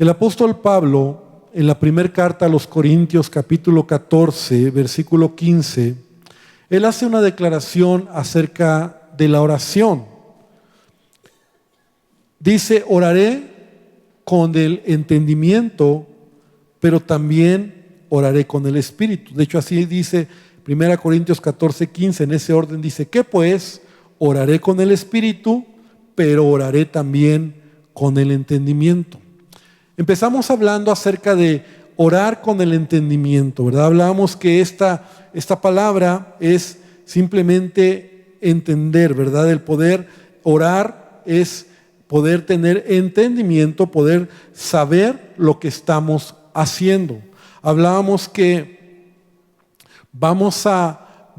El apóstol Pablo, en la primera carta a los Corintios, capítulo 14, versículo 15, él hace una declaración acerca de la oración. Dice: oraré con el entendimiento, pero también oraré con el espíritu. De hecho, así dice 1 Corintios 14, 15, en ese orden dice: ¿qué pues? Oraré con el espíritu, pero oraré también con el entendimiento. Empezamos hablando acerca de orar con el entendimiento, ¿verdad? Hablábamos que esta palabra es simplemente entender, ¿verdad? El poder orar es poder tener entendimiento, poder saber lo que estamos haciendo. Hablábamos que vamos a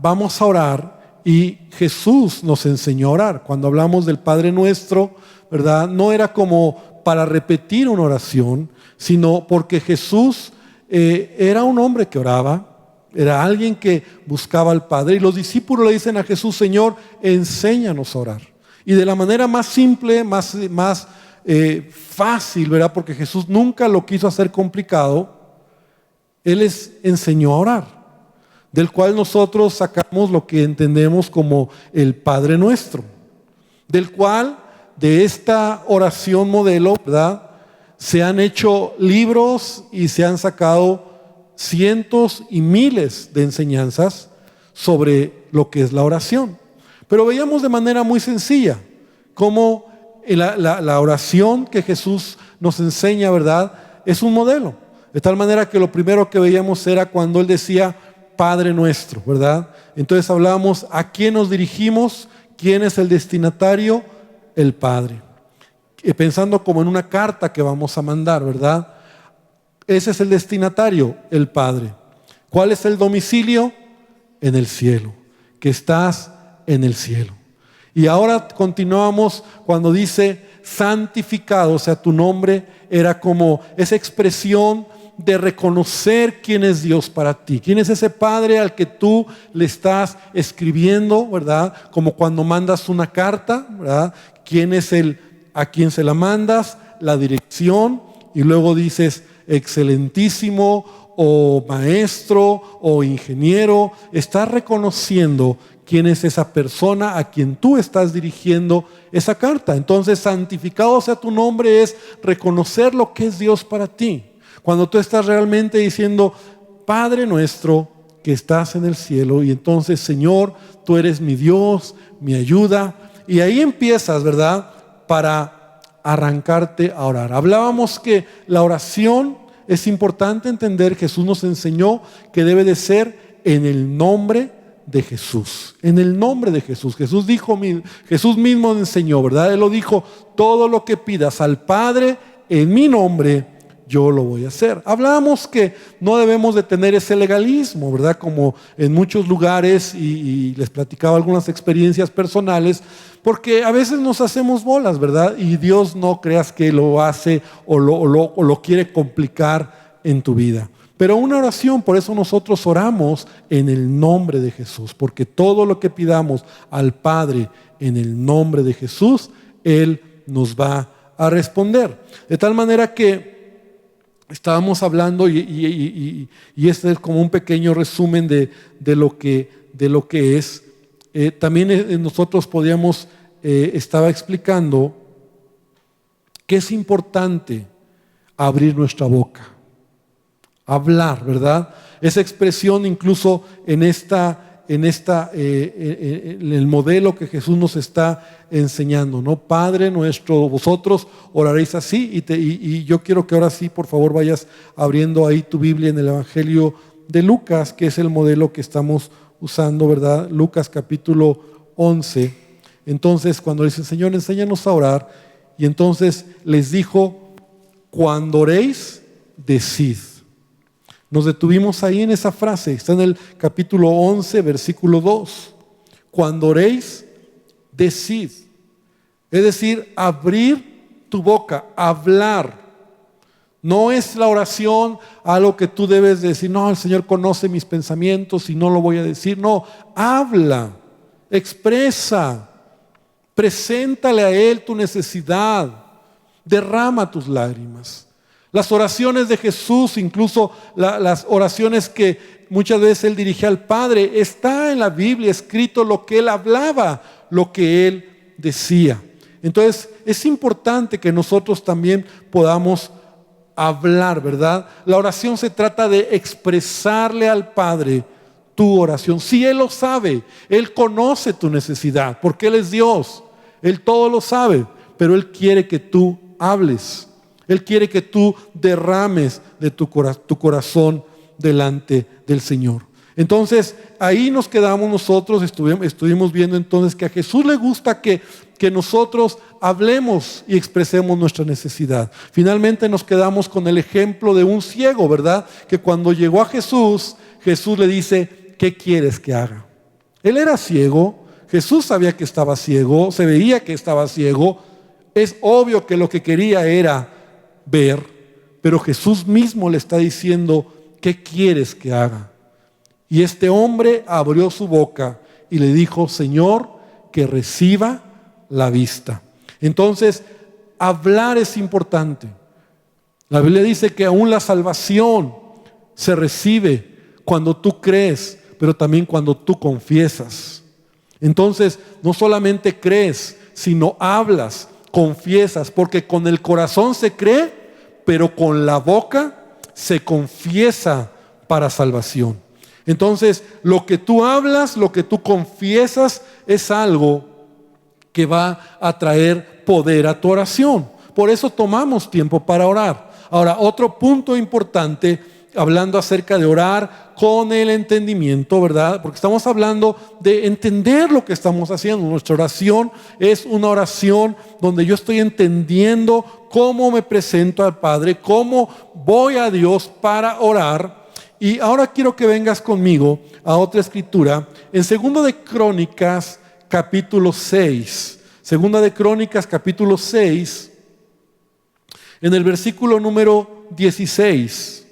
orar y Jesús nos enseñó a orar. Cuando hablamos del Padre Nuestro, ¿verdad? No era como para repetir una oración, sino porque Jesús era un hombre que oraba, era alguien que buscaba al Padre. Y los discípulos le dicen a Jesús: Señor, enséñanos a orar. Y de la manera más simple, más fácil, ¿verdad? Porque Jesús nunca lo quiso hacer complicado. Él les enseñó a orar, del cual nosotros sacamos lo que entendemos como el Padre Nuestro, del cual, de esta oración modelo, ¿verdad?, se han hecho libros y se han sacado cientos y miles de enseñanzas sobre lo que es la oración. Pero veíamos de manera muy sencilla cómo la oración que Jesús nos enseña, ¿verdad?, es un modelo. De tal manera que lo primero que veíamos era cuando Él decía Padre Nuestro, ¿verdad? Entonces hablábamos a quién nos dirigimos, quién es el destinatario, el Padre. Pensando como en una carta que vamos a mandar, ¿verdad? Ese es el destinatario, el Padre. ¿Cuál es el domicilio? En el cielo, que estás en el cielo. Y ahora continuamos cuando dice santificado, o sea, tu nombre era como esa expresión de reconocer quién es Dios para ti, quién es ese Padre al que tú le estás escribiendo, ¿verdad? Como cuando mandas una carta, ¿verdad? ¿Quién es a quién se la mandas? La dirección, y luego dices excelentísimo o maestro o ingeniero. Estás reconociendo quién es esa persona a quien tú estás dirigiendo esa carta. Entonces, santificado sea tu nombre es reconocer lo que es Dios para ti. Cuando tú estás realmente diciendo Padre Nuestro que estás en el cielo, y entonces, Señor, tú eres mi Dios, mi ayuda, y ahí empiezas, ¿verdad?, para arrancarte a orar. Hablábamos que la oración es importante entender. Jesús nos enseñó que debe de ser en el nombre de Jesús, en el nombre de Jesús. Jesús mismo enseñó, ¿verdad? Él lo dijo: todo lo que pidas al Padre en mi nombre, yo lo voy a hacer. Hablábamos que no debemos de tener ese legalismo, ¿verdad? Como en muchos lugares, y les platicaba algunas experiencias personales, porque a veces nos hacemos bolas, ¿verdad? Y Dios, no creas que lo hace o lo quiere complicar en tu vida. Pero una oración, por eso nosotros oramos en el nombre de Jesús, porque todo lo que pidamos al Padre en el nombre de Jesús, Él nos va a responder. De tal manera que estábamos hablando, y este es como un pequeño resumen de lo que es. También nosotros estaba explicando que es importante abrir nuestra boca, hablar, ¿verdad? Esa expresión incluso en el modelo que Jesús nos está enseñando, ¿no? Padre Nuestro, vosotros oraréis así, y yo quiero que ahora sí, por favor, vayas abriendo ahí tu Biblia en el Evangelio de Lucas, que es el modelo que estamos usando, ¿verdad? Lucas capítulo 11. Entonces, cuando les dice: Señor, enséñanos a orar, y entonces les dijo: cuando oréis, decid. Nos detuvimos ahí en esa frase, está en el capítulo 11, versículo 2. Cuando oréis, decid. Es decir, abrir tu boca, hablar. No es la oración algo que tú debes decir: no, el Señor conoce mis pensamientos y no lo voy a decir. No, habla, expresa, preséntale a Él tu necesidad, derrama tus lágrimas. Las oraciones de Jesús, incluso las oraciones que muchas veces Él dirigía al Padre, está en la Biblia escrito lo que Él hablaba, lo que Él decía. Entonces es importante que nosotros también podamos hablar, ¿verdad? La oración se trata de expresarle al Padre tu oración. Si Él lo sabe, Él conoce tu necesidad, porque Él es Dios, Él todo lo sabe, pero Él quiere que tú hables. Él quiere que tú derrames de tu corazón delante del Señor. Entonces, ahí nos quedamos nosotros, estuvimos viendo entonces que a Jesús le gusta que nosotros hablemos y expresemos nuestra necesidad. Finalmente nos quedamos con el ejemplo de un ciego, ¿verdad? Que cuando llegó a Jesús, Jesús le dice, ¿qué quieres que haga? Él era ciego, Jesús sabía que estaba ciego, se veía que estaba ciego. Es obvio que lo que quería era ver, pero Jesús mismo le está diciendo, ¿qué quieres que haga? Y este hombre abrió su boca y le dijo, Señor, que reciba la vista. Entonces, hablar es importante. La Biblia dice que aún la salvación se recibe cuando tú crees, pero también cuando tú confiesas. Entonces, no solamente crees, sino hablas, confiesas, porque con el corazón se cree, pero con la boca se confiesa para salvación. Entonces, lo que tú hablas, lo que tú confiesas es algo que va a traer poder a tu oración. Por eso tomamos tiempo para orar. Ahora, otro punto importante, hablando acerca de orar con el entendimiento, ¿verdad? Porque estamos hablando de entender lo que estamos haciendo. Nuestra oración es una oración donde yo estoy entendiendo cómo me presento al Padre, cómo voy a Dios para orar. Y ahora quiero que vengas conmigo a otra escritura, en 2 de Crónicas, capítulo 6. 2 de Crónicas, capítulo 6, en el versículo número 16.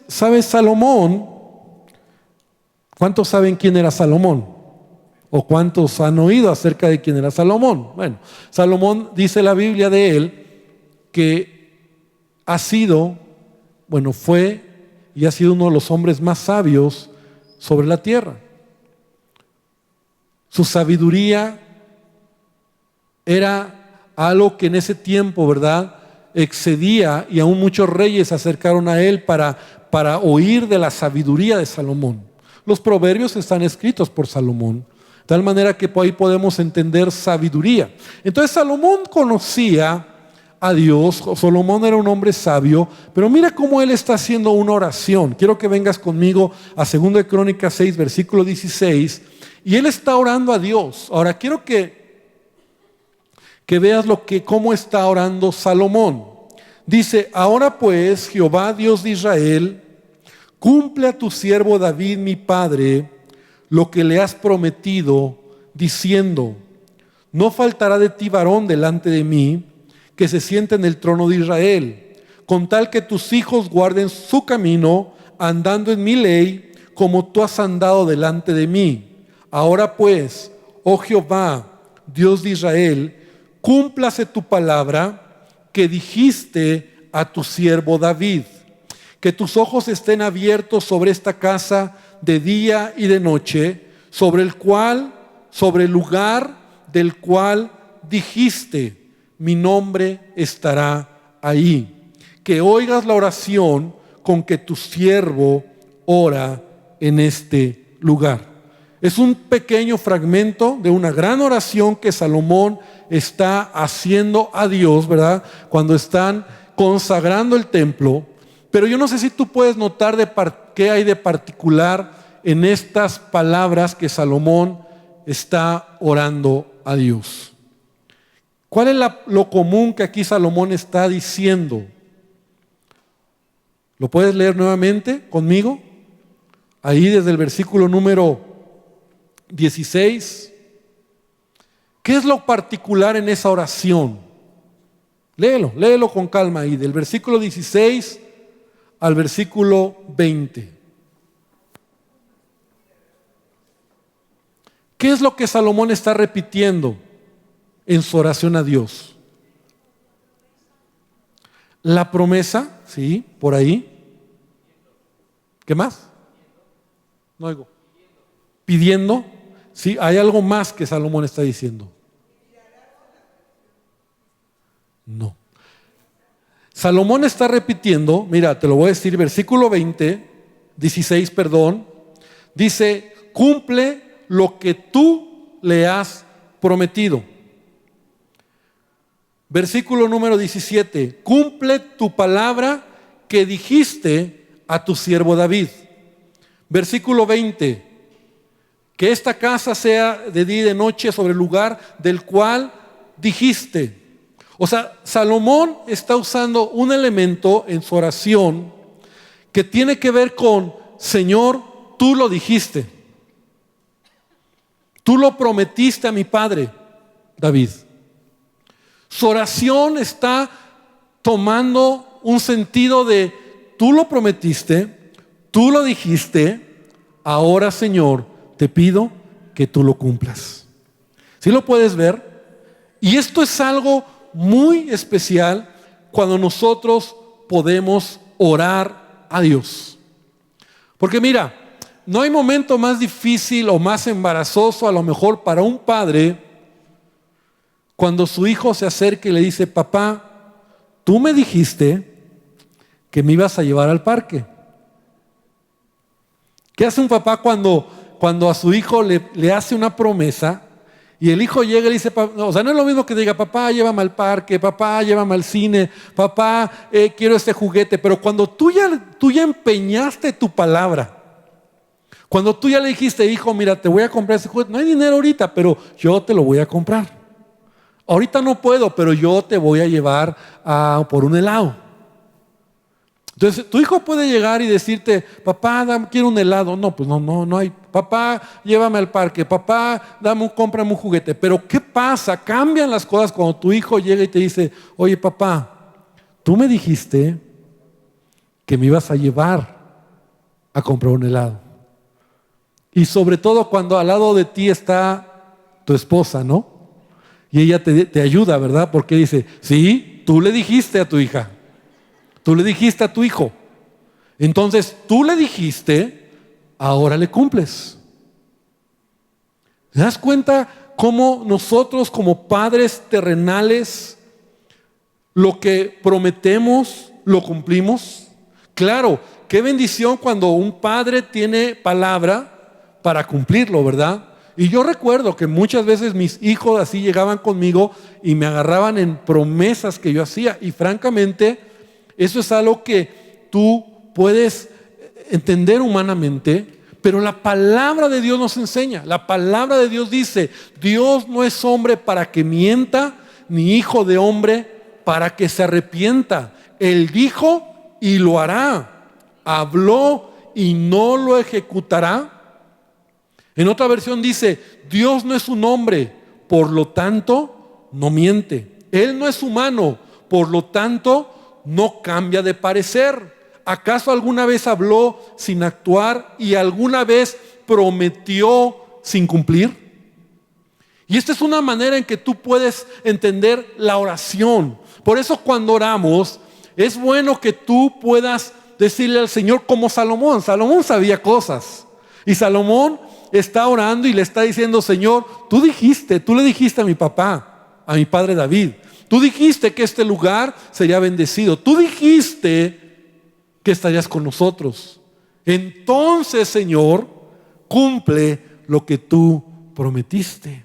¿Sabes Salomón? ¿Cuántos saben quién era Salomón? ¿O cuántos han oído acerca de quién era Salomón? Bueno, Salomón, dice la Biblia de él, que fue y ha sido uno de los hombres más sabios sobre la tierra. Su sabiduría era algo que en ese tiempo, ¿verdad?, excedía, y aún muchos reyes se acercaron a él para oír de la sabiduría de Salomón. Los proverbios están escritos por Salomón, de tal manera que ahí podemos entender sabiduría. Entonces Salomón conocía a Dios. Salomón era un hombre sabio, pero mira cómo él está haciendo una oración. Quiero que vengas conmigo a 2 de Crónicas 6, versículo 16, y él está orando a Dios. Ahora quiero que veas cómo está orando Salomón. Dice, ahora pues, Jehová Dios de Israel, cumple a tu siervo David mi padre lo que le has prometido, diciendo, no faltará de ti varón delante de mí, que se siente en el trono de Israel, con tal que tus hijos guarden su camino, andando en mi ley, como tú has andado delante de mí. Ahora pues, oh Jehová, Dios de Israel, cúmplase tu palabra que dijiste a tu siervo David. Que tus ojos estén abiertos sobre esta casa de día y de noche, sobre el lugar del cual dijiste, mi nombre estará ahí. Que oigas la oración con que tu siervo ora en este lugar. Es un pequeño fragmento de una gran oración que Salomón está haciendo a Dios, ¿verdad?, cuando están consagrando el templo. Pero yo no sé si tú puedes notar qué hay de particular en estas palabras que Salomón está orando a Dios. ¿Cuál es lo común que aquí Salomón está diciendo? ¿Lo puedes leer nuevamente conmigo? Ahí desde el versículo número 16. ¿Qué es lo particular en esa oración? Léelo con calma ahí, del versículo 16 al versículo 20. ¿Qué es lo que Salomón está repitiendo en su oración a Dios? la promesa, sí, por ahí. ¿Qué más? No oigo. Pidiendo, sí, hay algo más que Salomón está diciendo. No. Salomón está repitiendo, mira, te lo voy a decir, versículo 16, perdón, dice, cumple lo que tú le has prometido. Versículo número 17, cumple tu palabra que dijiste a tu siervo David. Versículo 20, que esta casa sea de día y de noche sobre el lugar del cual dijiste. O sea, Salomón está usando un elemento en su oración que tiene que ver con, Señor, tú lo dijiste. Tú lo prometiste a mi padre, David. Su oración está tomando un sentido de, tú lo prometiste, tú lo dijiste, ahora, Señor, te pido que tú lo cumplas. ¿Sí lo puedes ver? Y esto es algo muy especial cuando nosotros podemos orar a Dios. Porque mira, no hay momento más difícil o más embarazoso a lo mejor para un padre cuando su hijo se acerca y le dice, papá, tú me dijiste que me ibas a llevar al parque. ¿Qué hace un papá cuando a su hijo le hace una promesa y el hijo llega y le dice, no, o sea, no es lo mismo que diga, papá, llévame al parque, papá, llévame al cine, papá, quiero este juguete, pero cuando tú ya empeñaste tu palabra, cuando tú ya le dijiste, hijo, mira, te voy a comprar ese juguete, no hay dinero ahorita, pero yo te lo voy a comprar. Ahorita no puedo, pero yo te voy a llevar por un helado. Entonces, tu hijo puede llegar y decirte, papá, quiero un helado. No, pues no hay. Papá, llévame al parque. Papá, cómprame un juguete. Pero ¿qué pasa? Cambian las cosas cuando tu hijo llega y te dice, oye, papá, tú me dijiste que me ibas a llevar a comprar un helado. Y sobre todo cuando al lado de ti está tu esposa, ¿no? Y ella te ayuda, ¿verdad? Porque dice, sí, tú le dijiste a tu hija. Tú le dijiste a tu hijo. Entonces, tú le dijiste, ahora le cumples. ¿Te das cuenta cómo nosotros como padres terrenales lo que prometemos lo cumplimos? Claro, qué bendición cuando un padre tiene palabra para cumplirlo, ¿verdad? Y yo recuerdo que muchas veces mis hijos así llegaban conmigo y me agarraban en promesas que yo hacía. Y francamente, eso es algo que tú puedes entender humanamente, pero la palabra de Dios nos enseña. La palabra de Dios dice, Dios no es hombre para que mienta, ni hijo de hombre para que se arrepienta. Él dijo y lo hará. Habló y no lo ejecutará. En otra versión dice, Dios no es un hombre, por lo tanto no miente. Él no es humano, por lo tanto no cambia de parecer. ¿Acaso alguna vez habló sin actuar y alguna vez prometió sin cumplir? Y esta es una manera en que tú puedes entender la oración. Por eso cuando oramos, es bueno que tú puedas decirle al Señor como Salomón. Salomón sabía cosas. Y Salomón está orando y le está diciendo, Señor, tú le dijiste a mi papá, a mi padre David, tú dijiste que este lugar sería bendecido. Tú dijiste que estarías con nosotros. Entonces, Señor, cumple lo que tú prometiste.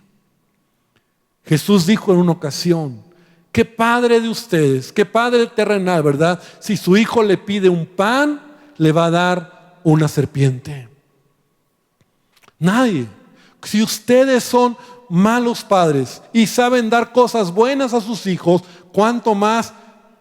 Jesús dijo en una ocasión, ¿qué padre de ustedes, qué padre terrenal, verdad? Si su hijo le pide un pan, le va a dar una serpiente. Nadie. Si ustedes son malos padres y saben dar cosas buenas a sus hijos, cuánto más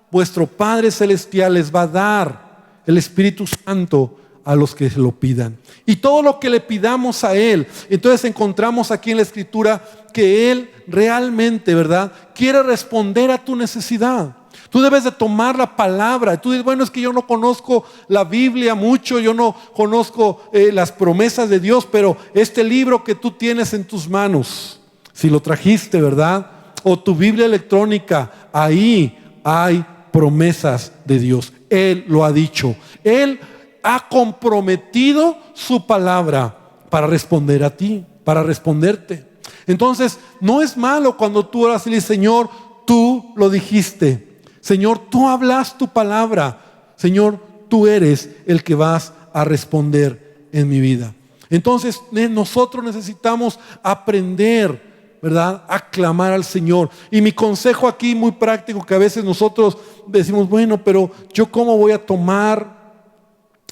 vuestro Padre Celestial les va a dar el Espíritu Santo a los que se lo pidan. Y todo lo que le pidamos a Él, entonces encontramos aquí en la Escritura que Él realmente, ¿verdad?, quiere responder a tu necesidad. Tú debes de tomar la palabra. Tú dices, bueno, es que yo no conozco la Biblia mucho, yo no conozco las promesas de Dios, pero este libro que tú tienes en tus manos, si lo trajiste, ¿verdad?, o tu Biblia electrónica, ahí hay promesas de Dios. Él lo ha dicho. Él ha comprometido su palabra para responder a ti, para responderte. Entonces, no es malo cuando tú oras y le dices: Señor, tú lo dijiste. Señor, tú hablas tu palabra. Señor, tú eres el que vas a responder en mi vida. Entonces, nosotros necesitamos aprender, ¿verdad?, a clamar al Señor. Y mi consejo aquí muy práctico, que a veces nosotros decimos: bueno, pero yo ¿cómo voy a tomar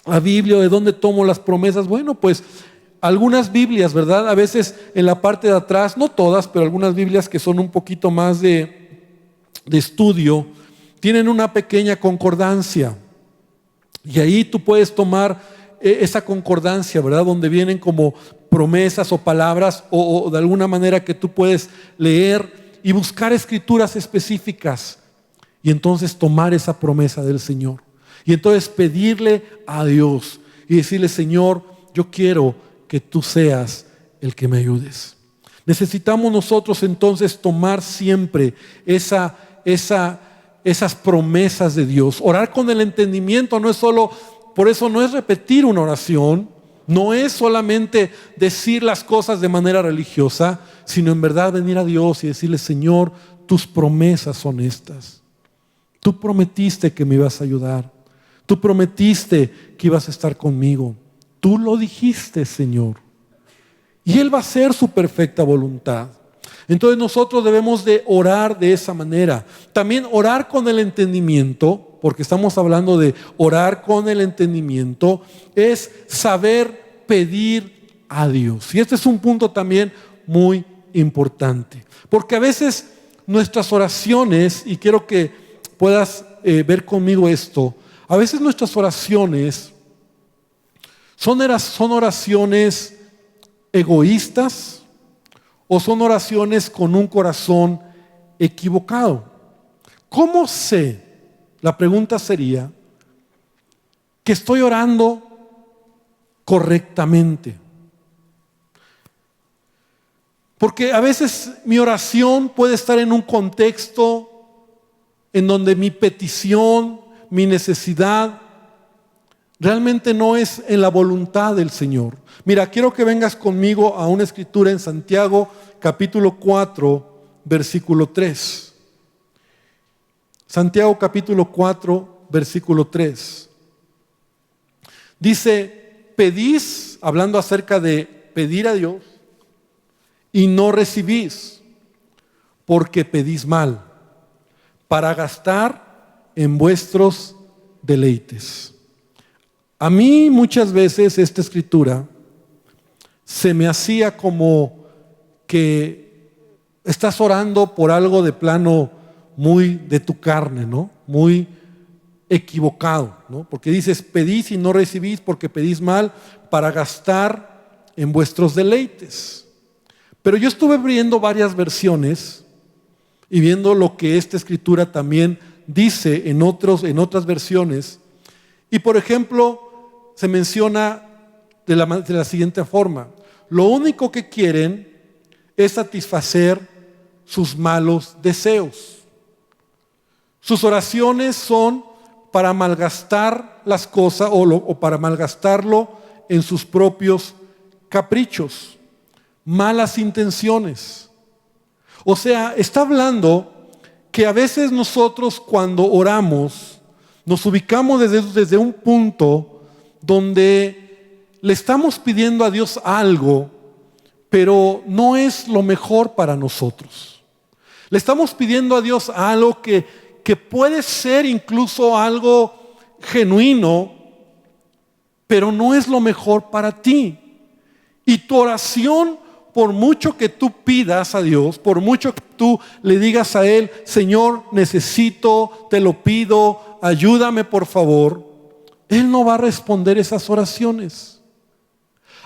la Biblia? ¿De dónde tomo las promesas? Bueno, pues algunas Biblias, ¿verdad? A veces en la parte de atrás, no todas, pero algunas Biblias que son un poquito más de estudio, tienen una pequeña concordancia. Y ahí tú puedes tomar esa concordancia, ¿verdad?, donde vienen como promesas o palabras o de alguna manera que tú puedes leer y buscar escrituras específicas y entonces tomar esa promesa del Señor y entonces pedirle a Dios y decirle: Señor, yo quiero que tú seas el que me ayudes. Necesitamos nosotros entonces tomar siempre esas promesas de Dios. Orar con el entendimiento no es solo, por eso no es repetir una oración, no es solamente decir las cosas de manera religiosa, sino en verdad venir a Dios y decirle: Señor, tus promesas son estas. Tú prometiste que me ibas a ayudar. Tú prometiste que ibas a estar conmigo. Tú lo dijiste, Señor. Y Él va a hacer su perfecta voluntad. Entonces nosotros debemos de orar de esa manera. También orar con el entendimiento, porque estamos hablando de orar con el entendimiento, es saber pedir a Dios. Y este es un punto también muy importante. Porque a veces nuestras oraciones, y quiero que puedas ver conmigo esto, a veces nuestras oraciones son oraciones egoístas o son oraciones con un corazón equivocado. ¿Cómo sé? La pregunta sería que estoy orando correctamente. Porque a veces mi oración puede estar en un contexto en donde mi petición, mi necesidad realmente no es en la voluntad del Señor. Mira, quiero que vengas conmigo a una escritura en Santiago capítulo 4, versículo 3. Santiago capítulo 4, versículo 3. Dice: pedís, hablando acerca de pedir a Dios, y no recibís, porque pedís mal, para gastar en vuestros deleites. A mí muchas veces esta escritura se me hacía como que estás orando por algo de plano muy de tu carne, ¿no? Muy equivocado, ¿no? Porque dices: pedís y no recibís porque pedís mal para gastar en vuestros deleites. Pero yo estuve viendo varias versiones y viendo lo que esta escritura también dice en otras versiones. Y por ejemplo, se menciona de la siguiente forma: lo único que quieren es satisfacer sus malos deseos. Sus oraciones son para malgastar las cosas o para malgastarlo en sus propios caprichos, malas intenciones. O sea, está hablando que a veces nosotros cuando oramos nos ubicamos desde un punto donde le estamos pidiendo a Dios algo, pero no es lo mejor para nosotros. Le estamos pidiendo a Dios algo que puede ser incluso algo genuino, pero no es lo mejor para ti. Y tu oración, por mucho que tú pidas a Dios, por mucho que tú le digas a Él: Señor, necesito, te lo pido, ayúdame por favor, Él no va a responder esas oraciones.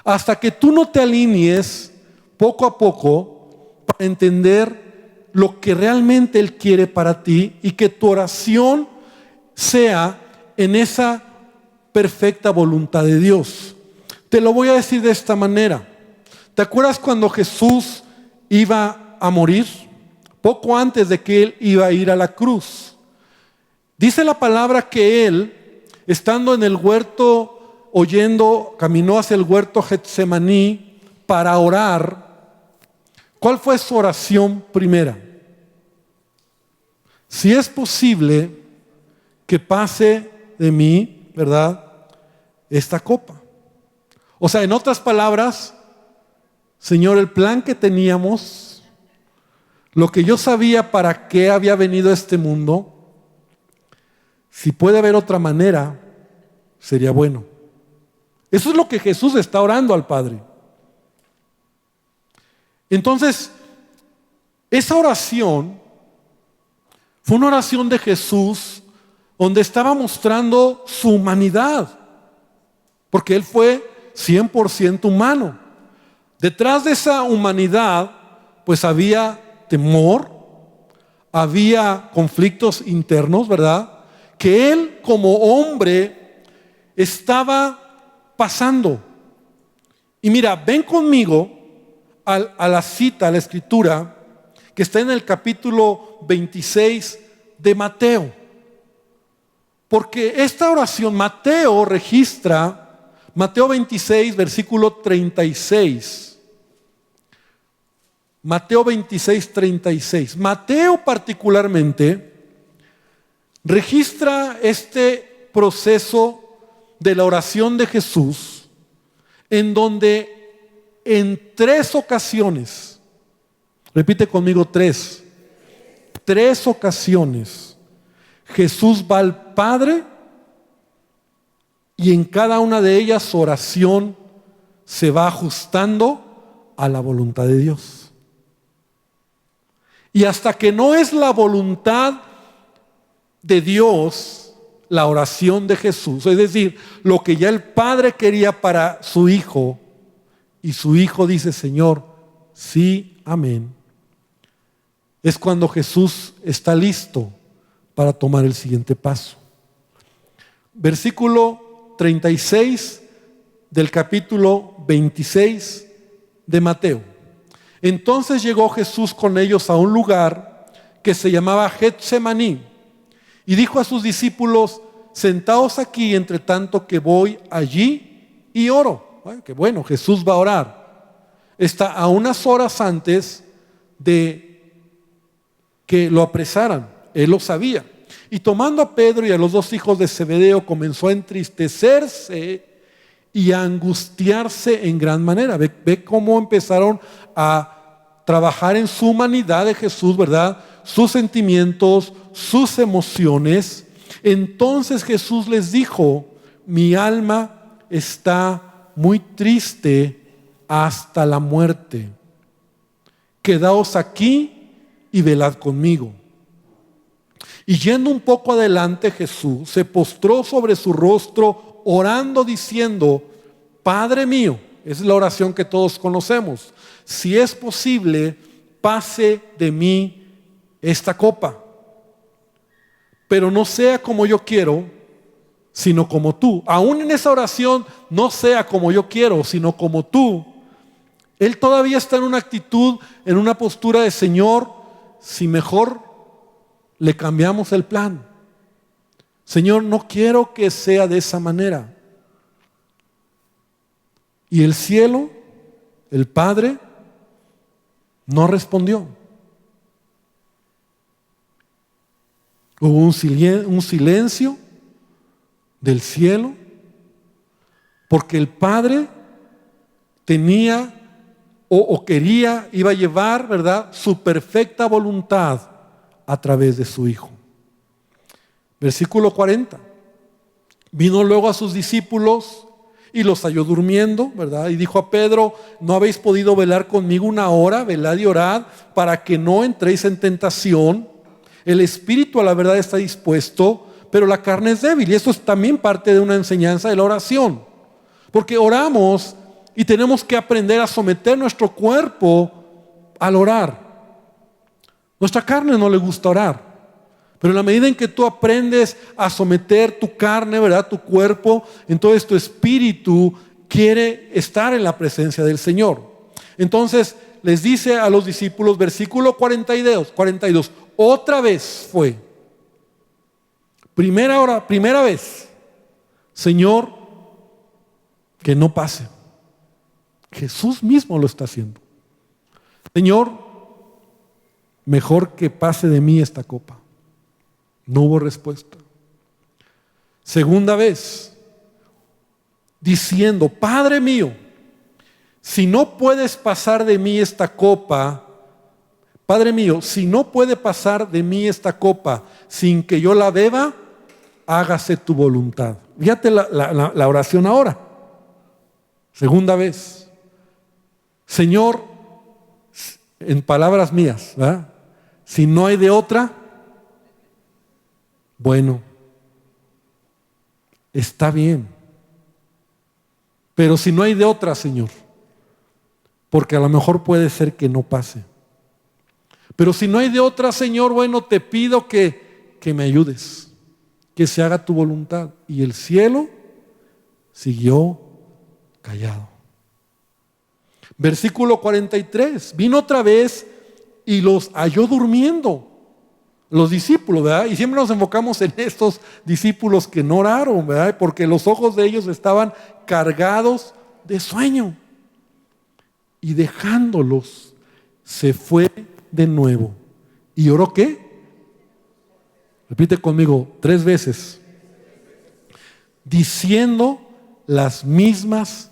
Hasta que tú no te alinees poco a poco para entender lo que realmente Él quiere para ti y que tu oración sea en esa perfecta voluntad de Dios. Te lo voy a decir de esta manera. ¿Te acuerdas cuando Jesús iba a morir? Poco antes de que Él iba a ir a la cruz, Dice la palabra que él, estando en el huerto, caminó hacia el huerto Getsemaní para orar. ¿Cuál fue su oración primera? Si es posible que pase de mí, ¿verdad?, esta copa. O sea, en otras palabras, Señor, el plan que teníamos, lo que yo sabía para qué había venido a este mundo, si puede haber otra manera, sería bueno. Eso es lo que Jesús está orando al Padre. Entonces, esa oración fue una oración de Jesús donde estaba mostrando su humanidad, porque Él fue 100% humano. Detrás de esa humanidad, pues había temor, había conflictos internos, ¿verdad?, que Él como hombre estaba pasando. Y mira, ven conmigo a la cita, a la escritura, que está en el capítulo 26 de Mateo. Porque esta oración, Mateo registra, Mateo 26, versículo 36. Mateo 26, 36. Mateo particularmente registra este proceso de la oración de Jesús, en donde en 3 ocasiones, repite conmigo, 3 ocasiones, Jesús va al Padre y en cada una de ellas su oración se va ajustando a la voluntad de Dios. Y hasta que no es la voluntad de Dios la oración de Jesús, es decir, lo que ya el Padre quería para su Hijo, y su Hijo dice, Señor, sí, amén, es cuando Jesús está listo para tomar el siguiente paso. Versículo 36 del capítulo 26 de Mateo. Entonces llegó Jesús con ellos a un lugar que se llamaba Getsemaní y dijo a sus discípulos, sentaos aquí entre tanto que voy allí y oro. Bueno, que bueno, Jesús va a orar. Está a unas horas antes de que lo apresaran. Él lo sabía. Y tomando a Pedro y a los 2 hijos de Zebedeo, comenzó a entristecerse y a angustiarse en gran manera. Ve cómo empezaron a trabajar en su humanidad de Jesús, ¿verdad? Sus sentimientos, sus emociones. Entonces Jesús les dijo, mi alma está muy triste hasta la muerte. Quedaos aquí y velad conmigo. Y yendo un poco adelante, Jesús se postró sobre su rostro, orando, diciendo, Padre mío, es la oración que todos conocemos, si es posible, pase de mí esta copa, pero no sea como yo quiero, sino como tú. Aún en esa oración, no sea como yo quiero, sino como tú. Él todavía está en una actitud, en una postura de Señor, si mejor le cambiamos el plan. Señor, no quiero que sea de esa manera. Y el cielo, el Padre, no respondió. Hubo un silencio del cielo, porque el Padre tenía o quería, iba a llevar, ¿verdad?, su perfecta voluntad a través de su Hijo. Versículo 40. Vino luego a sus discípulos y los halló durmiendo, ¿verdad? Y dijo a Pedro, ¿no habéis podido velar conmigo una hora? Velad y orad para que no entréis en tentación. El espíritu a la verdad está dispuesto, pero la carne es débil. Y esto es también parte de una enseñanza de la oración. Porque oramos y tenemos que aprender a someter nuestro cuerpo al orar. Nuestra carne no le gusta orar. Pero en la medida en que tú aprendes a someter tu carne, ¿verdad?, tu cuerpo, entonces tu espíritu quiere estar en la presencia del Señor. Entonces les dice a los discípulos, versículo 42, otra vez fue Primera vez, Señor, que no pase. Jesús mismo lo está haciendo. Señor, mejor que pase de mí esta copa. No hubo respuesta. Segunda vez, diciendo, Padre mío, si no puedes pasar de mí esta copa, Padre mío, si no puede pasar de mí esta copa sin que yo la beba, hágase tu voluntad. Fíjate la oración ahora. Segunda vez. Señor, en palabras mías, ¿verdad? Si no hay de otra, bueno, está bien. Pero si no hay de otra, Señor, porque a lo mejor puede ser que no pase. Pero si no hay de otra, Señor, bueno, te pido que me ayudes, que se haga tu voluntad. Y el cielo siguió callado. Versículo 43, vino otra vez y los halló durmiendo. Los discípulos, ¿verdad? Y siempre nos enfocamos en estos discípulos que no oraron, ¿verdad? Porque los ojos de ellos estaban cargados de sueño. Y dejándolos, se fue de nuevo. ¿Y oró qué? Repite conmigo 3 veces. Diciendo las mismas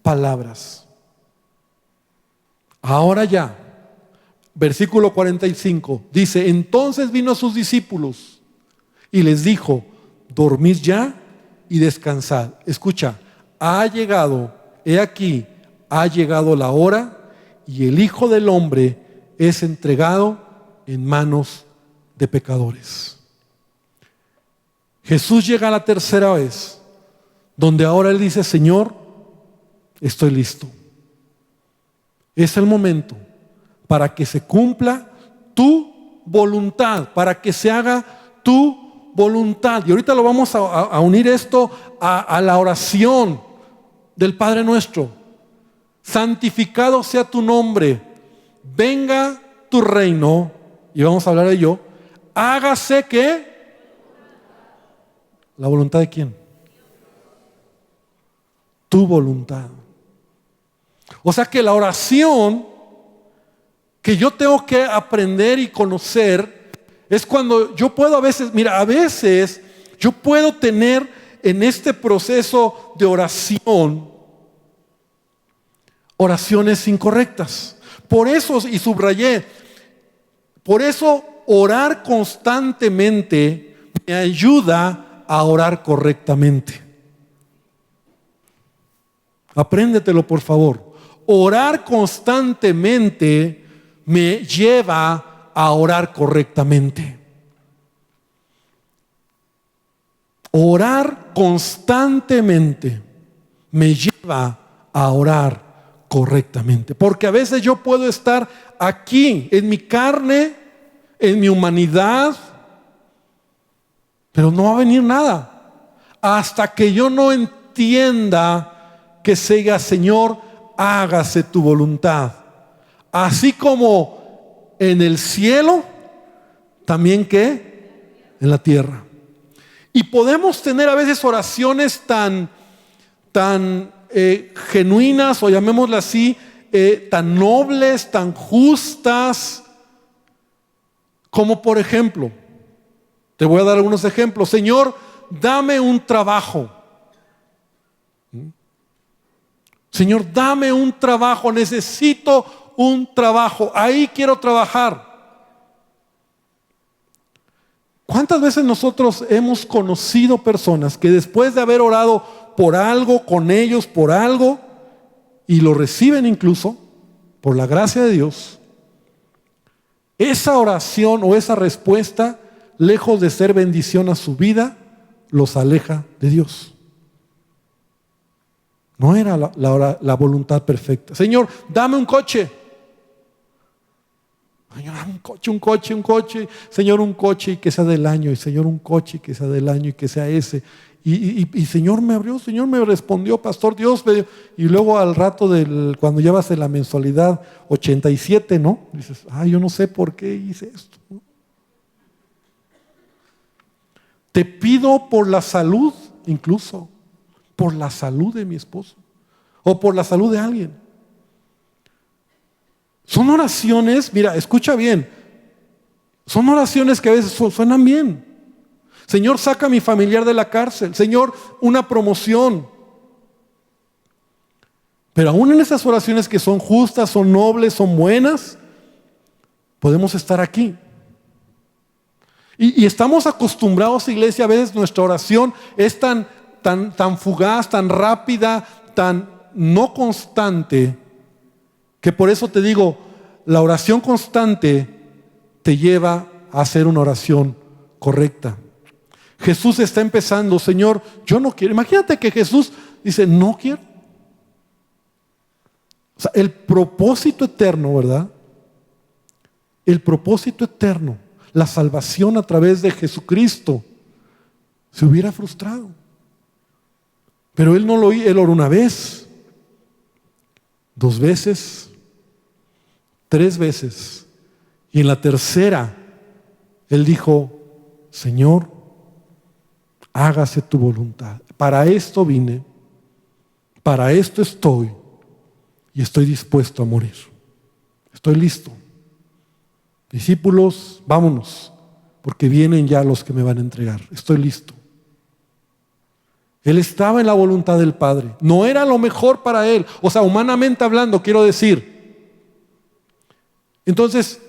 palabras. Ahora ya. Versículo 45 dice, entonces vino a sus discípulos y les dijo, dormid ya y descansad. Escucha, he aquí, ha llegado la hora y el Hijo del Hombre es entregado en manos de pecadores. Jesús llega la tercera vez, donde ahora Él dice, Señor, estoy listo. Es el momento para que se cumpla tu voluntad, para que se haga tu voluntad. Y ahorita lo vamos a unir esto a la oración del Padre Nuestro. Santificado sea tu nombre, venga tu reino, y vamos a hablar de ello. Hágase ¿qué? ¿La voluntad de quién? Tu voluntad. O sea que la oración que yo tengo que aprender y conocer es cuando yo puedo a veces yo puedo tener en este proceso de oración oraciones incorrectas. Por eso, y subrayé, por eso orar constantemente me ayuda a orar correctamente. Apréndetelo, por favor. Orar constantemente me lleva a orar correctamente. Orar constantemente me lleva a orar correctamente. Porque a veces yo puedo estar aquí, en mi carne, en mi humanidad, pero no va a venir nada. Hasta que yo no entienda que siga, Señor, hágase tu voluntad. Así como en el cielo, también ¿qué? En la tierra. Y podemos tener a veces oraciones tan genuinas, o llamémoslas así, tan nobles, tan justas, como por ejemplo, te voy a dar algunos ejemplos. Señor, dame un trabajo. Señor, dame un trabajo, necesito un trabajo, ahí quiero trabajar. ¿Cuántas veces nosotros hemos conocido personas que después de haber orado por algo, con ellos, por algo, y lo reciben incluso, por la gracia de Dios, esa oración o esa respuesta, lejos de ser bendición a su vida, los aleja de Dios? No era la voluntad perfecta. Señor, dame un coche. Señor, dame un coche. Señor, un coche y que sea del año. Y Señor, un coche y que sea del año y que sea ese. Y Señor me abrió, Señor me respondió, Pastor Dios me dio. Y luego al rato cuando llevas en la mensualidad 87, ¿no? Dices, yo no sé por qué hice esto, ¿no? Te pido por la salud, incluso, por la salud de mi esposo o por la salud de alguien. Son oraciones, mira, escucha bien, son oraciones que a veces suenan bien. Señor, saca a mi familiar de la cárcel. Señor, una promoción. Pero aún en esas oraciones que son justas, son nobles, son buenas, podemos estar aquí. Y estamos acostumbrados, iglesia, a veces nuestra oración es tan fugaz, tan rápida, tan no constante, que por eso te digo, la oración constante te lleva a hacer una oración correcta. Jesús está empezando, Señor, yo no quiero. Imagínate que Jesús dice, no quiero. O sea, el propósito eterno, ¿verdad? El propósito eterno, la salvación a través de Jesucristo, se hubiera frustrado. Pero Él no lo hizo. Él oró una vez, 2 veces, 3 veces. Y en la tercera, Él dijo, Señor, hágase tu voluntad. Para esto vine, para esto estoy, y estoy dispuesto a morir. Estoy listo. Discípulos, vámonos, porque vienen ya los que me van a entregar. Estoy listo. Él estaba en la voluntad del Padre. No era lo mejor para él. O sea, humanamente hablando, quiero decir. Entonces,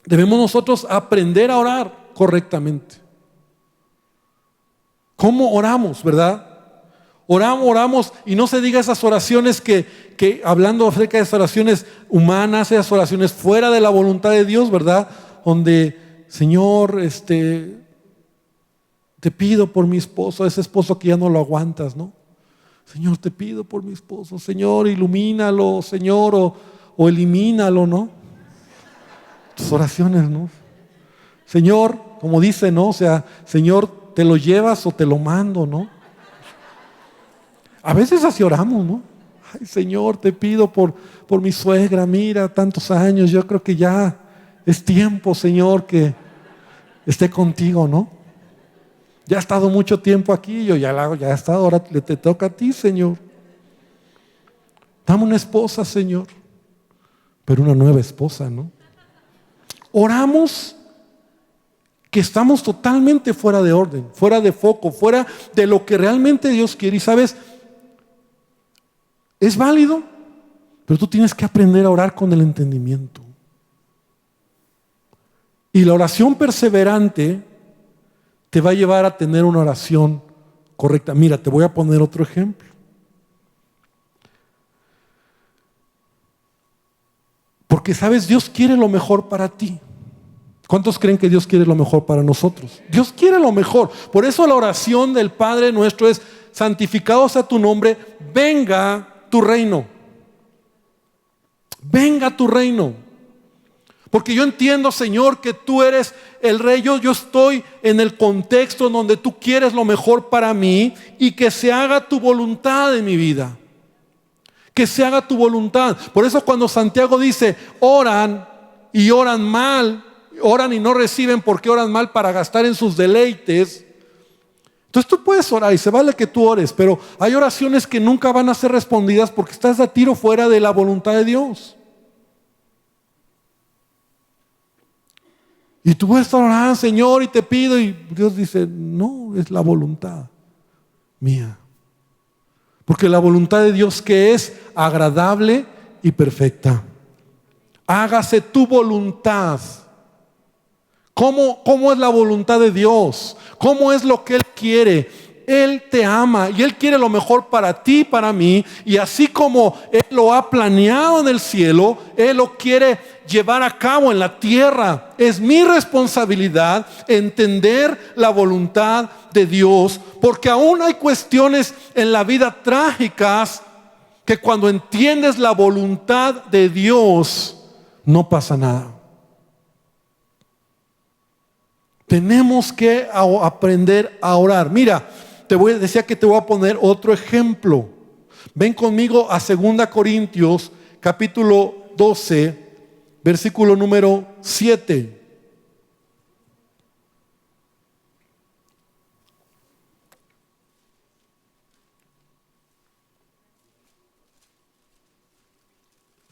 debemos nosotros aprender a orar correctamente. ¿Cómo oramos, verdad? Oramos y no se diga esas oraciones que hablando acerca de esas oraciones humanas, esas oraciones fuera de la voluntad de Dios, ¿verdad? Donde, Señor, te pido por mi esposo, ese esposo que ya no lo aguantas, ¿no? Señor, te pido por mi esposo, Señor, ilumínalo, Señor, o elimínalo, ¿no? Tus oraciones, ¿no? Señor, como dice, ¿no? O sea, Señor, ¿te lo llevas o te lo mando, no? A veces así oramos, ¿no? Ay, Señor, te pido por mi suegra, mira, tantos años, yo creo que ya es tiempo, Señor, que esté contigo, ¿no? Ya ha estado mucho tiempo aquí, yo ya he estado, ahora te toca a ti, Señor. Dame una esposa, Señor, pero una nueva esposa, ¿no? Oramos que estamos totalmente fuera de orden, fuera de foco, fuera de lo que realmente Dios quiere. Y sabes, es válido, pero tú tienes que aprender a orar con el entendimiento. Y la oración perseverante te va a llevar a tener una oración correcta. Mira, te voy a poner otro ejemplo. Porque sabes, Dios quiere lo mejor para ti. ¿Cuántos creen que Dios quiere lo mejor para nosotros? Dios quiere lo mejor. Por eso la oración del Padre nuestro es: santificado sea tu nombre, venga tu reino. Venga tu reino. Porque yo entiendo, Señor, que tú eres el rey. Yo estoy en el contexto donde tú quieres lo mejor para mí, y que se haga tu voluntad en mi vida. Que se haga tu voluntad. Por eso cuando Santiago dice, oran y oran mal, oran y no reciben porque oran mal para gastar en sus deleites. Entonces tú puedes orar y se vale que tú ores, pero hay oraciones que nunca van a ser respondidas porque estás a tiro fuera de la voluntad de Dios. Y tú puedes orar, Señor, y te pido, y Dios dice, no, es la voluntad mía. Porque la voluntad de Dios, que es agradable y perfecta. Hágase tu voluntad. ¿Cómo es la voluntad de Dios? ¿Cómo es lo que Él quiere? Él te ama y Él quiere lo mejor para ti y para mí. Y así como Él lo ha planeado en el cielo, Él lo quiere llevar a cabo en la tierra. Es mi responsabilidad entender la voluntad de Dios, porque aún hay cuestiones en la vida trágicas que cuando entiendes la voluntad de Dios, no pasa nada. Tenemos que aprender a orar. Mira, decía que te voy a poner otro ejemplo. Ven conmigo a 2 Corintios capítulo 12, versículo número 7.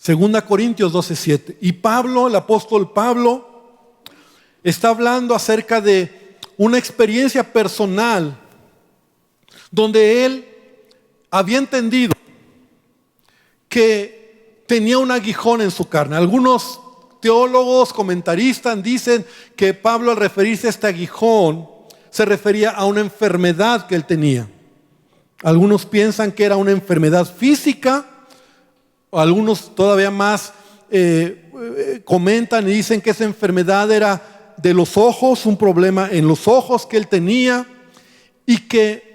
Segunda Corintios 12:7. Y Pablo, el apóstol Pablo, está hablando acerca de una experiencia personal donde él había entendido que tenía un aguijón en su carne. Algunos teólogos, comentaristas dicen que Pablo, al referirse a este aguijón, se refería a una enfermedad que él tenía. Algunos piensan que era una enfermedad física, algunos todavía más comentan y dicen que esa enfermedad era de los ojos, un problema en los ojos que él tenía, y que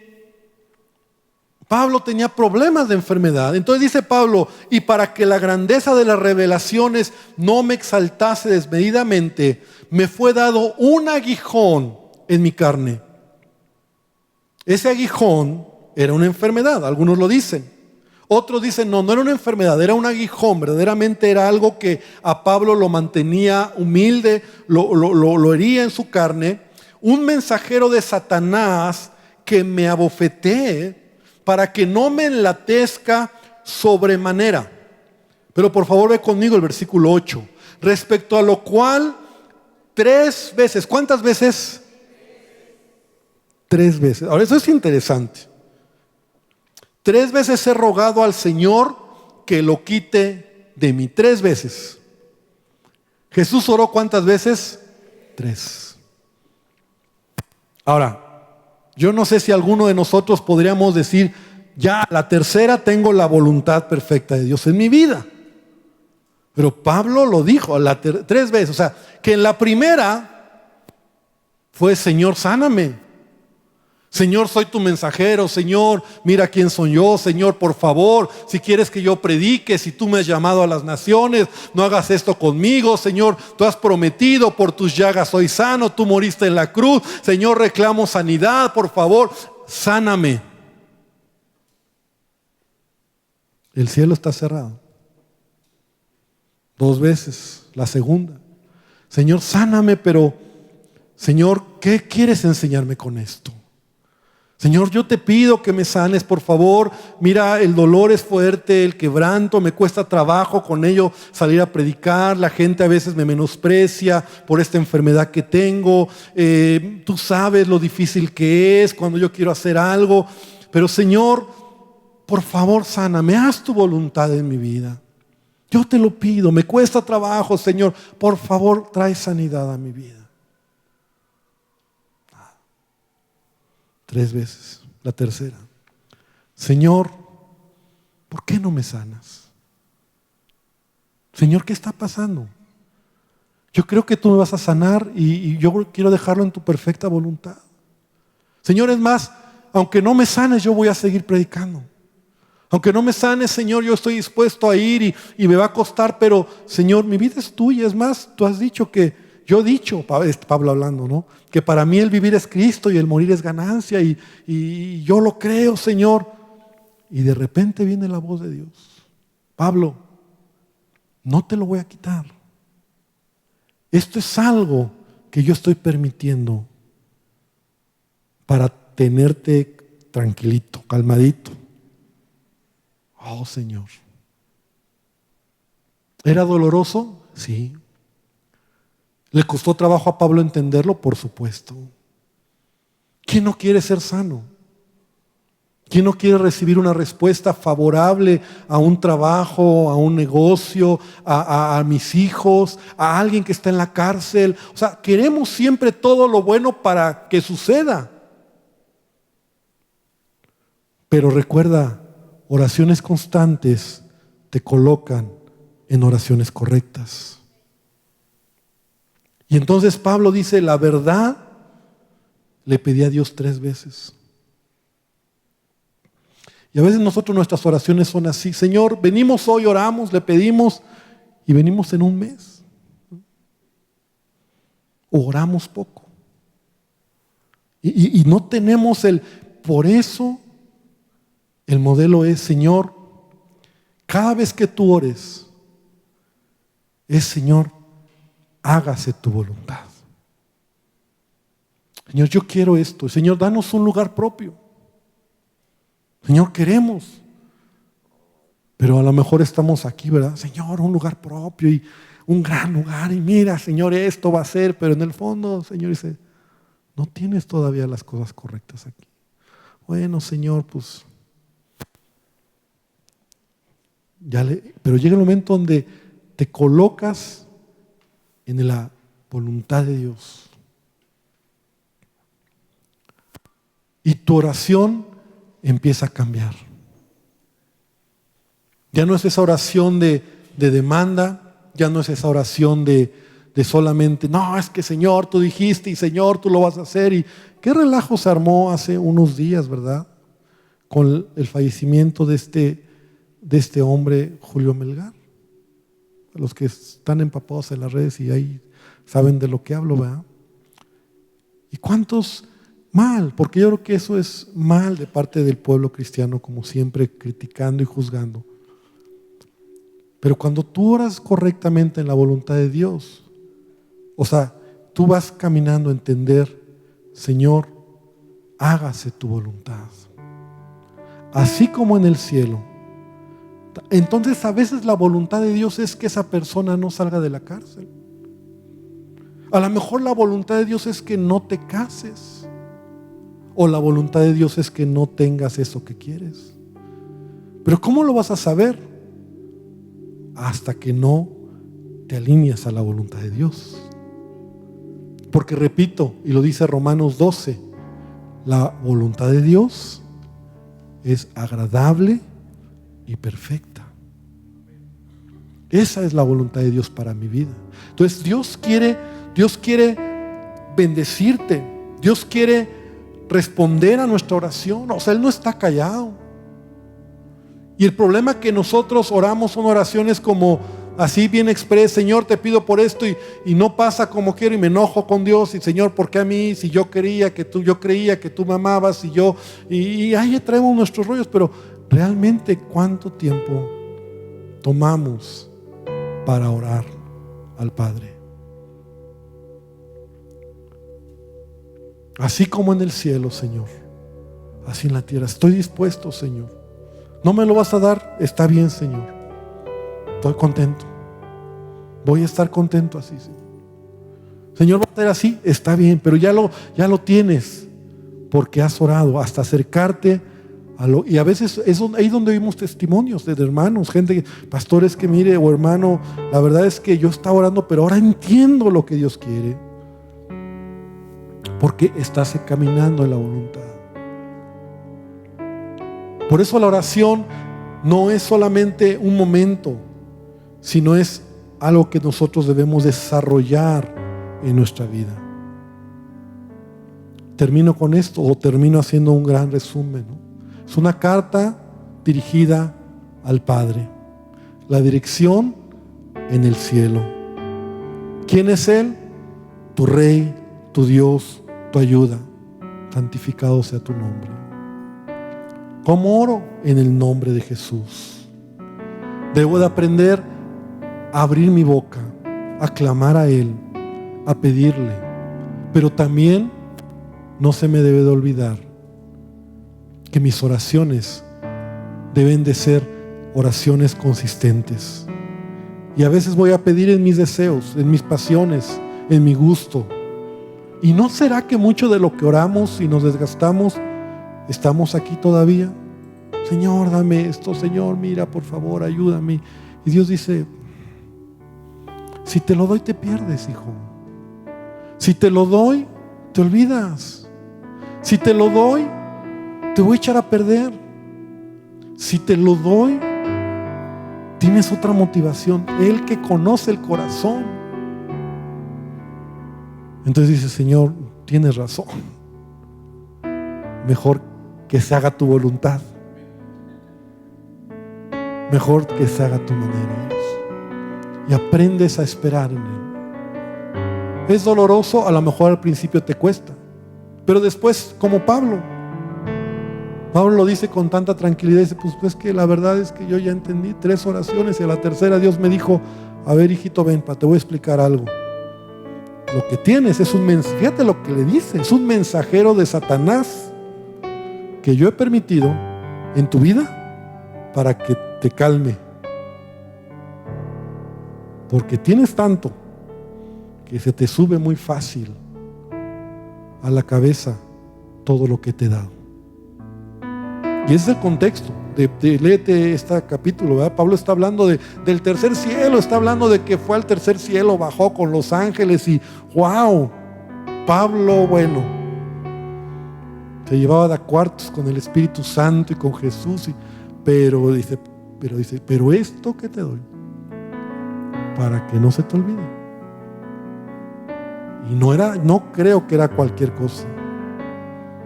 Pablo tenía problemas de enfermedad. Entonces dice Pablo: y para que la grandeza de las revelaciones no me exaltase desmedidamente, me fue dado un aguijón en mi carne. Ese aguijón era una enfermedad, algunos lo dicen. Otros dicen, no era una enfermedad, era un aguijón. Verdaderamente era algo que a Pablo lo mantenía humilde, lo hería en su carne. Un mensajero de Satanás que me abofetee para que no me enlatezca sobremanera. Pero por favor ve conmigo el versículo 8. Respecto a lo cual 3 veces, ¿cuántas veces? 3 veces. Ahora eso es interesante. 3 veces he rogado al Señor que lo quite de mí. 3 veces. Jesús oró ¿cuántas veces? 3. Ahora, yo no sé si alguno de nosotros podríamos decir, ya la tercera tengo la voluntad perfecta de Dios en mi vida. Pero Pablo lo dijo 3 veces. O sea, que en la primera fue: Señor, sáname. Señor, soy tu mensajero. Señor, mira quién soy yo. Señor, por favor, si quieres que yo predique, si tú me has llamado a las naciones, no hagas esto conmigo. Señor, tú has prometido, por tus llagas soy sano, tú moriste en la cruz. Señor, reclamo sanidad, por favor, sáname. El cielo está cerrado. 2 veces, la segunda: Señor, sáname, pero Señor, ¿qué quieres enseñarme con esto? Señor, yo te pido que me sanes, por favor. Mira, el dolor es fuerte, el quebranto, me cuesta trabajo con ello salir a predicar. La gente a veces me menosprecia por esta enfermedad que tengo. Tú sabes lo difícil que es cuando yo quiero hacer algo. Pero Señor, por favor, sáname, haz tu voluntad en mi vida. Yo te lo pido, me cuesta trabajo, Señor. Por favor, trae sanidad a mi vida. 3 veces. La tercera: Señor, ¿por qué no me sanas? Señor, ¿qué está pasando? Yo creo que tú me vas a sanar y yo quiero dejarlo en tu perfecta voluntad. Señor, es más, aunque no me sanes, yo voy a seguir predicando. Aunque no me sanes, Señor, yo estoy dispuesto a ir y me va a costar, pero Señor, mi vida es tuya. Es más, tú has dicho que, yo he dicho, Pablo hablando, ¿no?, que para mí el vivir es Cristo y el morir es ganancia, y yo lo creo, Señor. Y de repente viene la voz de Dios: Pablo, no te lo voy a quitar. Esto es algo que yo estoy permitiendo para tenerte tranquilito, calmadito. Oh, Señor. ¿Era doloroso? Sí. ¿Le costó trabajo a Pablo entenderlo? Por supuesto. ¿Quién no quiere ser sano? ¿Quién no quiere recibir una respuesta favorable a un trabajo, a un negocio, a mis hijos, a alguien que está en la cárcel? O sea, queremos siempre todo lo bueno para que suceda. Pero recuerda, oraciones constantes te colocan en oraciones correctas. Y entonces Pablo dice: la verdad, le pedí a Dios 3 veces. Y a veces nuestras oraciones son así: Señor, venimos hoy, oramos, le pedimos, y venimos en un mes. O oramos poco. Y no tenemos por eso el modelo es: Señor, cada vez que tú ores, es: Señor, hágase tu voluntad. Señor, yo quiero esto. Señor, danos un lugar propio. Señor, queremos. Pero a lo mejor estamos aquí, ¿verdad? Señor, un lugar propio y un gran lugar. Y mira, Señor, esto va a ser. Pero en el fondo, Señor dice, no tienes todavía las cosas correctas aquí. Bueno, Señor, pues pero llega el momento donde te colocas en la voluntad de Dios. Y tu oración empieza a cambiar. Ya no es esa oración de demanda, ya no es esa oración de solamente, no, es que Señor, tú dijiste y Señor, tú lo vas a hacer. Y qué relajo se armó hace unos días, ¿verdad? Con el fallecimiento de este hombre, Julio Melgar. Los que están empapados en las redes y ahí saben de lo que hablo, ¿verdad? ¿Y cuántos mal? Porque yo creo que eso es mal de parte del pueblo cristiano, como siempre criticando y juzgando. Pero cuando tú oras correctamente en la voluntad de Dios, o sea, tú vas caminando a entender, Señor, hágase tu voluntad, así como en el cielo. Entonces a veces la voluntad de Dios es que esa persona no salga de la cárcel. A lo mejor la voluntad de Dios es que no te cases. O la voluntad de Dios es que no tengas eso que quieres. Pero ¿cómo lo vas a saber? Hasta que no te alineas a la voluntad de Dios. Porque repito, y lo dice Romanos 12, la voluntad de Dios es agradable y perfecta. Esa es la voluntad de Dios para mi vida. Entonces Dios quiere bendecirte. Dios quiere responder a nuestra oración. O sea, Él no está callado. Y el problema es que nosotros oramos son oraciones como así bien express, Señor, te pido por esto y no pasa como quiero y me enojo con Dios. Y Señor, ¿por qué a mí? Si yo creía que tú me amabas y ahí traemos nuestros rollos. Pero realmente, ¿cuánto tiempo tomamos para orar al Padre? Así como en el cielo, Señor, así en la tierra. Estoy dispuesto, Señor. ¿No me lo vas a dar? Está bien, Señor. Estoy contento. Voy a estar contento así, Señor. Señor, va a estar así. Está bien, pero ya lo tienes porque has orado hasta acercarte y a veces es ahí donde vimos testimonios de hermanos, gente, pastores que mire, o hermano, la verdad es que yo estaba orando, pero ahora entiendo lo que Dios quiere. Porque estás caminando en la voluntad. Por eso la oración no es solamente un momento, sino es algo que nosotros debemos desarrollar en nuestra vida. Termino con esto o termino haciendo un gran resumen, ¿no? Es una carta dirigida al Padre. La dirección en el cielo. ¿Quién es Él? Tu Rey, tu Dios, tu ayuda. Santificado sea tu nombre. ¿Cómo oro? En el nombre de Jesús. Debo de aprender a abrir mi boca, a clamar a Él, a pedirle. Pero también no se me debe de olvidar que mis oraciones deben de ser oraciones consistentes. Y a veces voy a pedir en mis deseos, en mis pasiones, en mi gusto. ¿Y no será que mucho de lo que oramos y nos desgastamos, estamos aquí todavía? Señor, dame esto. Señor, mira, por favor, ayúdame. Y Dios dice, si te lo doy, te pierdes, hijo. Si te lo doy, te olvidas. Si te lo doy, te voy a echar a perder. Si te lo doy, tienes otra motivación. Él que conoce el corazón. Entonces dice, Señor, tienes razón. Mejor que se haga tu voluntad. Mejor que se haga tu manera, Dios. Y aprendes a esperar en Él. Es doloroso, a lo mejor al principio te cuesta. Pero después, como Pablo lo dice con tanta tranquilidad, dice, pues que la verdad es que yo ya entendí 3 oraciones y a la tercera Dios me dijo, a ver, hijito, ven, te voy a explicar algo. Lo que tienes es un mensajero, fíjate lo que le dice, es un mensajero de Satanás que yo he permitido en tu vida para que te calme. Porque tienes tanto que se te sube muy fácil a la cabeza todo lo que te he dado. Y ese es el contexto. Léete este capítulo, ¿verdad? Pablo está hablando del tercer cielo, está hablando de que fue al tercer cielo, bajó con los ángeles y ¡wow! Pablo, bueno, se llevaba de cuartos con el Espíritu Santo y con Jesús, pero dice, pero esto que te doy, para que no se te olvide. Y no creo que era cualquier cosa.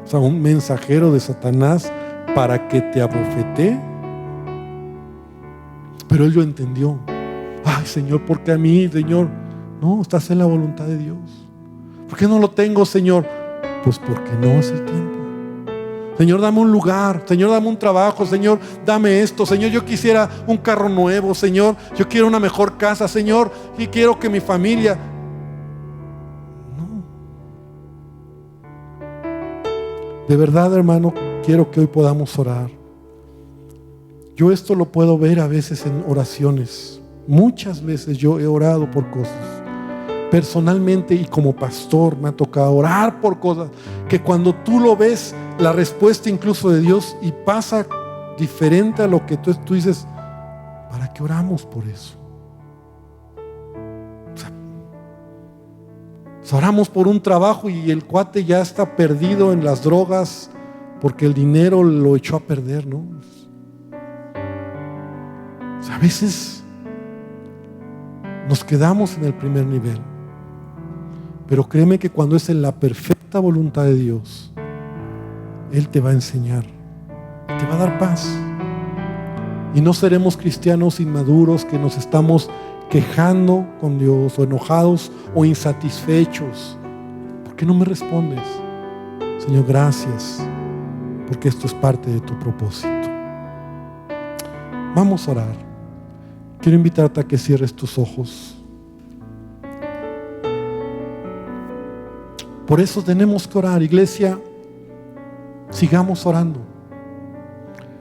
O sea, un mensajero de Satanás para que te abofetee. Pero él lo entendió. Ay, Señor, ¿por qué a mí, Señor? No, estás en la voluntad de Dios. ¿Por qué no lo tengo, Señor? Pues porque no es el tiempo. Señor, dame un lugar. Señor, dame un trabajo. Señor, dame esto. Señor, yo quisiera un carro nuevo. Señor, yo quiero una mejor casa. Señor, y quiero que mi familia... No. De verdad, hermano, quiero que hoy podamos orar. Yo esto lo puedo ver a veces en oraciones. Muchas veces yo he orado por cosas. Personalmente y como pastor me ha tocado orar por cosas que cuando tú lo ves, la respuesta incluso de Dios, y pasa diferente a lo que tú dices, ¿para qué oramos por eso? O sea, oramos por un trabajo y el cuate ya está perdido en las drogas porque el dinero lo echó a perder, ¿no? O sea, a veces nos quedamos en el primer nivel. Pero créeme que cuando es en la perfecta voluntad de Dios, Él te va a enseñar, te va a dar paz. Y no seremos cristianos inmaduros que nos estamos quejando con Dios, o enojados o insatisfechos. ¿Por qué no me respondes? Señor, gracias, porque esto es parte de tu propósito. Vamos a orar. Quiero invitarte a que cierres tus ojos. Por eso tenemos que orar, iglesia. Sigamos orando.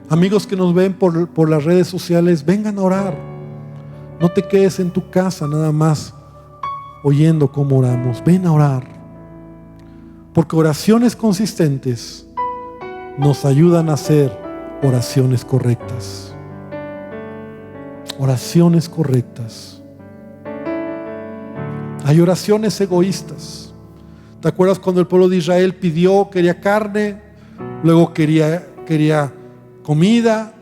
Amigos que nos ven por las redes sociales, vengan a orar. No te quedes en tu casa nada más oyendo cómo oramos. Ven a orar. Porque oraciones consistentes nos ayudan a hacer oraciones correctas. Oraciones correctas. Hay oraciones egoístas. ¿Te acuerdas cuando el pueblo de Israel quería carne, luego quería comida,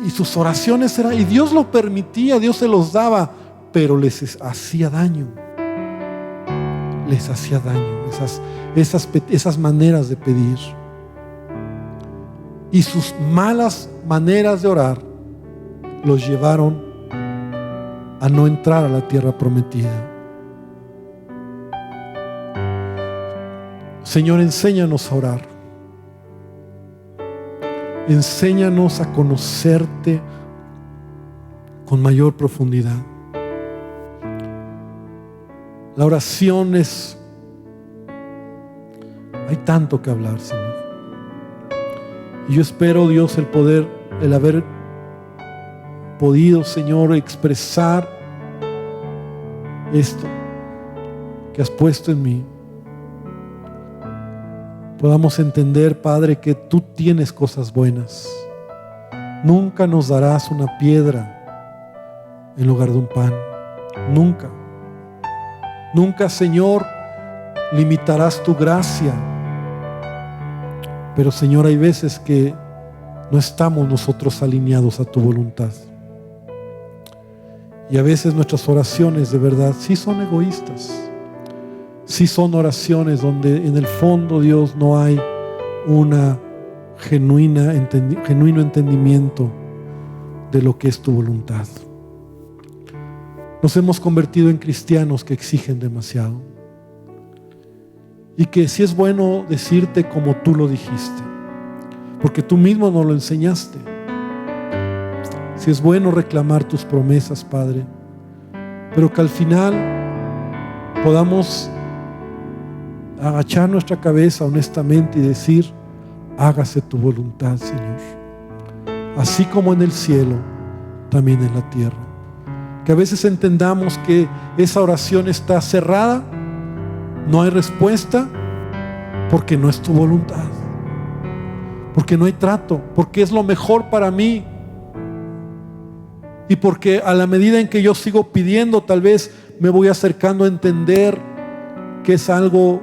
y sus oraciones eran, y Dios lo permitía, Dios se los daba, pero les hacía daño. Les hacía daño esas maneras de pedir. Y sus malas maneras de orar los llevaron a no entrar a la tierra prometida. Señor, enséñanos a orar. Enséñanos a conocerte con mayor profundidad. La oración hay tanto que hablar, Señor. Y yo espero, Dios, el haber podido, Señor, expresar esto que has puesto en mí. Podamos entender, Padre, que tú tienes cosas buenas. Nunca nos darás una piedra en lugar de un pan. Nunca. Nunca, Señor, limitarás tu gracia. Pero, Señor, hay veces que no estamos nosotros alineados a tu voluntad. Y a veces nuestras oraciones de verdad sí son egoístas. Sí son oraciones donde en el fondo, Dios, no hay una genuino entendimiento de lo que es tu voluntad. Nos hemos convertido en cristianos que exigen demasiado. Y que sí es bueno decirte como tú lo dijiste, porque tú mismo nos lo enseñaste. Sí es bueno reclamar tus promesas, Padre, pero que al final podamos agachar nuestra cabeza honestamente y decir: hágase tu voluntad, Señor, así como en el cielo, también en la tierra. Que a veces entendamos que esa oración está cerrada, no hay respuesta, porque no es tu voluntad, porque no hay trato, porque es lo mejor para mí, y porque a la medida en que yo sigo pidiendo, tal vez me voy acercando a entender que es algo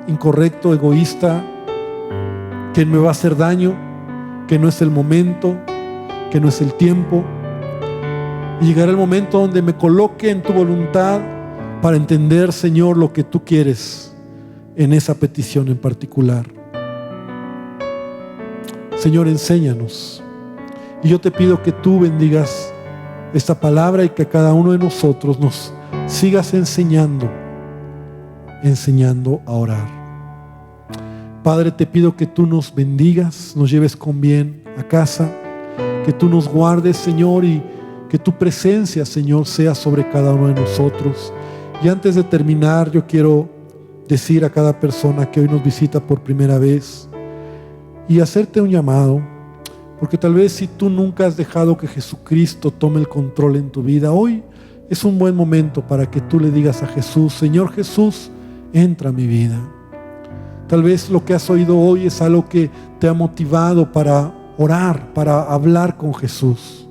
incorrecto, egoísta, que me va a hacer daño, que no es el momento, que no es el tiempo. Y llegará el momento donde me coloque en tu voluntad para entender, Señor, lo que tú quieres en esa petición en particular. Señor, enséñanos. Y yo te pido que tú bendigas esta palabra y que a cada uno de nosotros nos sigas enseñando a orar. Padre, te pido que tú nos bendigas, nos lleves con bien a casa, que tú nos guardes, Señor, y que tu presencia, Señor, sea sobre cada uno de nosotros. Y antes de terminar, yo quiero decir a cada persona que hoy nos visita por primera vez y hacerte un llamado, porque tal vez si tú nunca has dejado que Jesucristo tome el control en tu vida, hoy es un buen momento para que tú le digas a Jesús: Señor Jesús, entra a mi vida. Tal vez lo que has oído hoy es algo que te ha motivado para orar, para hablar con Jesús.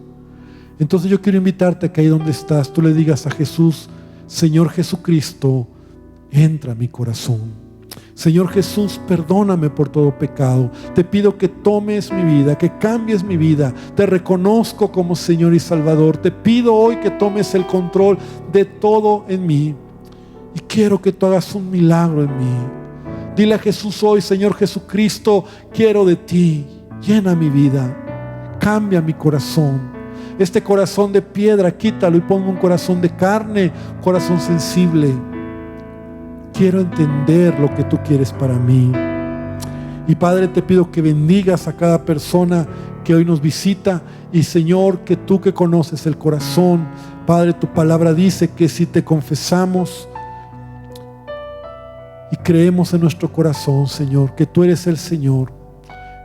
Entonces yo quiero invitarte a que ahí donde estás, tú le digas a Jesús: Señor Jesucristo, entra a mi corazón. Señor Jesús, perdóname por todo pecado. Te pido que tomes mi vida, que cambies mi vida. Te reconozco como Señor y Salvador. Te pido hoy que tomes el control de todo en mí. Y quiero que tú hagas un milagro en mí. Dile a Jesús hoy: Señor Jesucristo, quiero de ti. Llena mi vida. Cambia mi corazón. Este corazón de piedra, quítalo y ponme un corazón de carne, un corazón sensible. Quiero entender lo que tú quieres para mí. Y Padre, te pido que bendigas a cada persona que hoy nos visita. Y Señor, que tú que conoces el corazón, Padre, tu palabra dice que si te confesamos y creemos en nuestro corazón, Señor, que tú eres el Señor,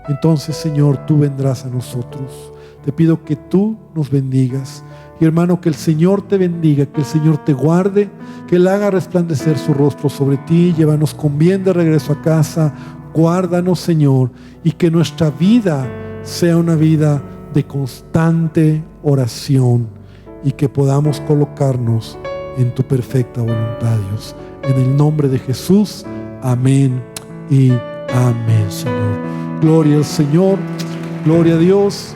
entonces, Señor, tú vendrás a nosotros. Te pido que tú nos bendigas. Y hermano, que el Señor te bendiga, que el Señor te guarde, que Él haga resplandecer su rostro sobre ti. Llévanos con bien de regreso a casa. Guárdanos, Señor, y que nuestra vida sea una vida de constante oración y que podamos colocarnos en tu perfecta voluntad, Dios. En el nombre de Jesús, amén y amén, Señor. Gloria al Señor, gloria a Dios.